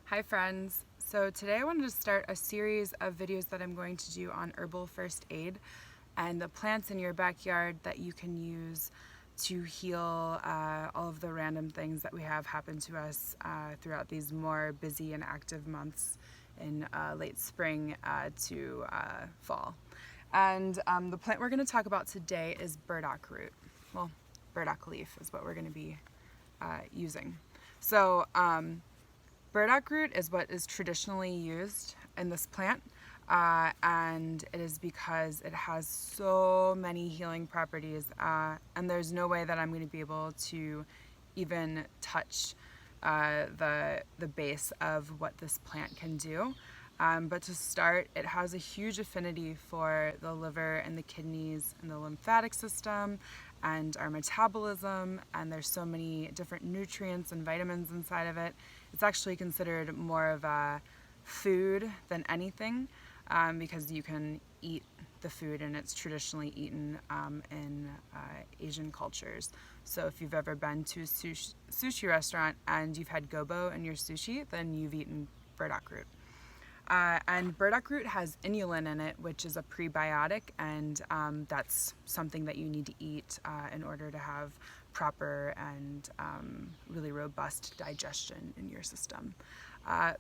Hi friends! So today I wanted to start a series of videos that I'm going to do on herbal first aid and the plants in your backyard that you can use to heal all of the random things that we have happen to us throughout these more busy and active months in late spring to fall. And the plant we're going to talk about today is Burdock Root. Well, Burdock Leaf is what we're going to be using. So Burdock root is what is traditionally used in this plant, and it is because it has so many healing properties, and there's no way that I'm going to be able to even touch the base of what this plant can do. But to start, it has a huge affinity for the liver and the kidneys and the lymphatic system and our metabolism, and there's so many different nutrients and vitamins inside of it. It's actually considered more of a food than anything because you can eat the food, and it's traditionally eaten in Asian cultures. So if you've ever been to a sushi restaurant and you've had gobo in your sushi, then you've eaten burdock root. And burdock root has inulin in it, which is a prebiotic, and that's something that you need to eat in order to have proper and really robust digestion in your system.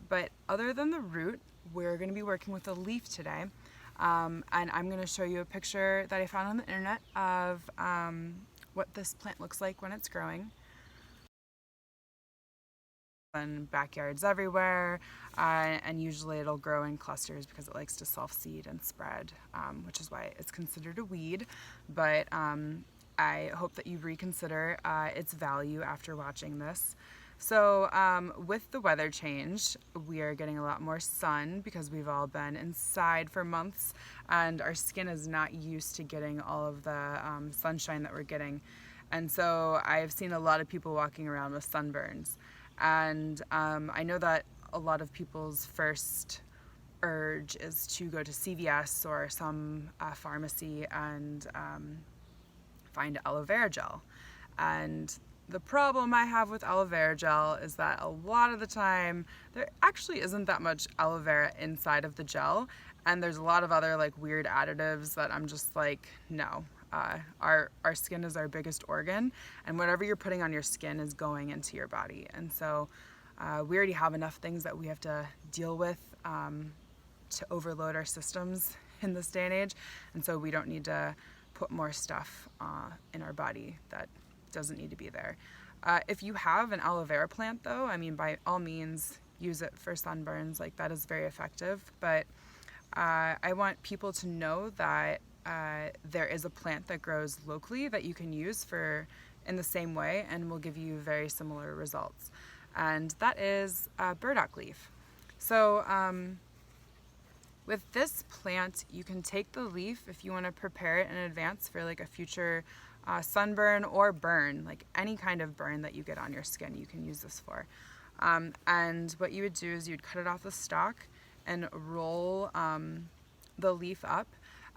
But other than the root, we're going to be working with the leaf today, and I'm going to show you a picture that I found on the internet of what this plant looks like when it's growing. And backyards everywhere, and usually it'll grow in clusters because it likes to self-seed and spread, which is why it's considered a weed. But I hope that you reconsider its value after watching this. So with the weather change, we are getting a lot more sun because we've all been inside for months, and our skin is not used to getting all of the sunshine that we're getting. And so I've seen a lot of people walking around with sunburns. And I know that a lot of people's first urge is to go to CVS or some pharmacy and find aloe vera gel. And the problem I have with aloe vera gel is that a lot of the time there actually isn't that much aloe vera inside of the gel, and there's a lot of other like weird additives that I'm just like, no. Our skin is our biggest organ, and whatever you're putting on your skin is going into your body. And so we already have enough things that we have to deal with to overload our systems in this day and age, and so we don't need to put more stuff in our body that doesn't need to be there. If you have an aloe vera plant though, I mean, by all means use it for sunburns. Like, that is very effective. But I want people to know that there is a plant that grows locally that you can use for in the same way and will give you very similar results, and that is burdock leaf. So with this plant, you can take the leaf if you want to prepare it in advance for like a future sunburn or burn, like any kind of burn that you get on your skin, you can use this for. And what you would do is you'd cut it off the stalk and roll the leaf up,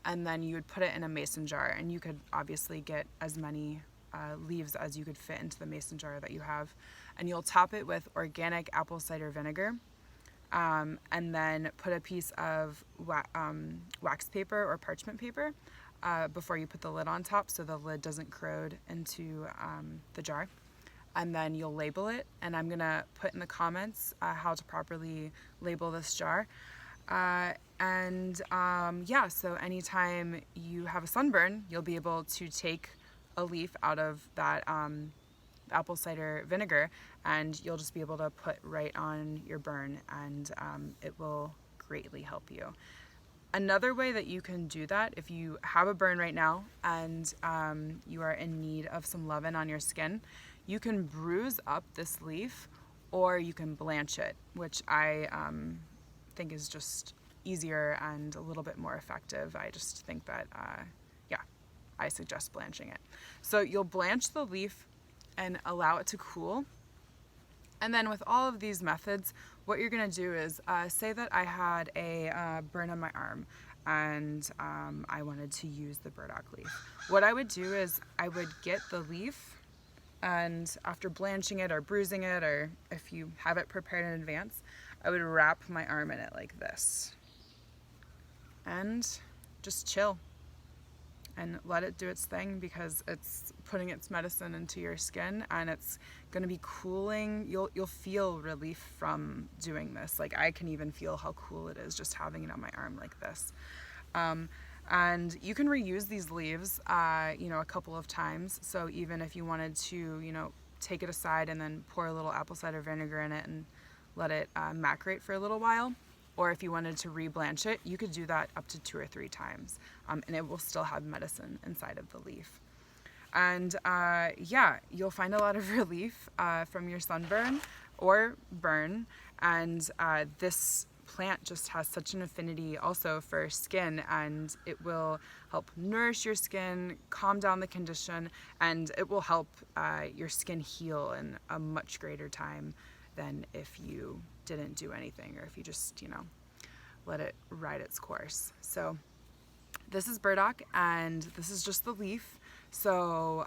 and then you would put it in a mason jar, and you could obviously get as many leaves as you could fit into the mason jar that you have, and you'll top it with organic apple cider vinegar, and then put a piece of wax paper or parchment paper before you put the lid on top so the lid doesn't corrode into the jar. And then you'll label it, and I'm gonna put in the comments how to properly label this jar. Yeah, so anytime you have a sunburn, you'll be able to take a leaf out of that apple cider vinegar, and you'll just be able to put right on your burn, and it will greatly help you. Another way that you can do that, if you have a burn right now and you are in need of some leaven on your skin, you can bruise up this leaf, or you can blanch it, which I think is just easier and a little bit more effective. I just think that, yeah, I suggest blanching it. So you'll blanch the leaf and allow it to cool. And then with all of these methods, what you're gonna do is, say that I had a burn on my arm and I wanted to use the burdock leaf. What I would do is I would get the leaf, and after blanching it or bruising it, or if you have it prepared in advance, I would wrap my arm in it like this and just chill and let it do its thing, because it's putting its medicine into your skin and it's going to be cooling. You'll feel relief from doing this. Like, I can even feel how cool it is just having it on my arm like this. And you can reuse these leaves, you know, a couple of times. So even if you wanted to, you know, take it aside and then pour a little apple cider vinegar in it and let it macerate for a little while, or if you wanted to reblanch it, you could do that up to 2 or 3 times, and it will still have medicine inside of the leaf. And yeah, you'll find a lot of relief from your sunburn or burn, and this plant just has such an affinity also for skin, and it will help nourish your skin, calm down the condition, and it will help your skin heal in a much greater time than if you didn't do anything, or if you just, you know, let it ride its course. So this is burdock, and this is just the leaf. So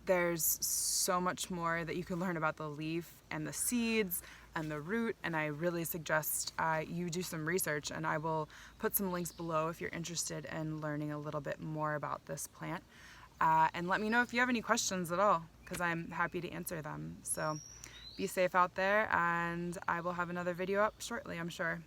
there's so much more that you can learn about the leaf and the seeds and the root, and I really suggest you do some research, and I will put some links below if you're interested in learning a little bit more about this plant. And let me know if you have any questions at all, because I'm happy to answer them. So be safe out there, and I will have another video up shortly, I'm sure.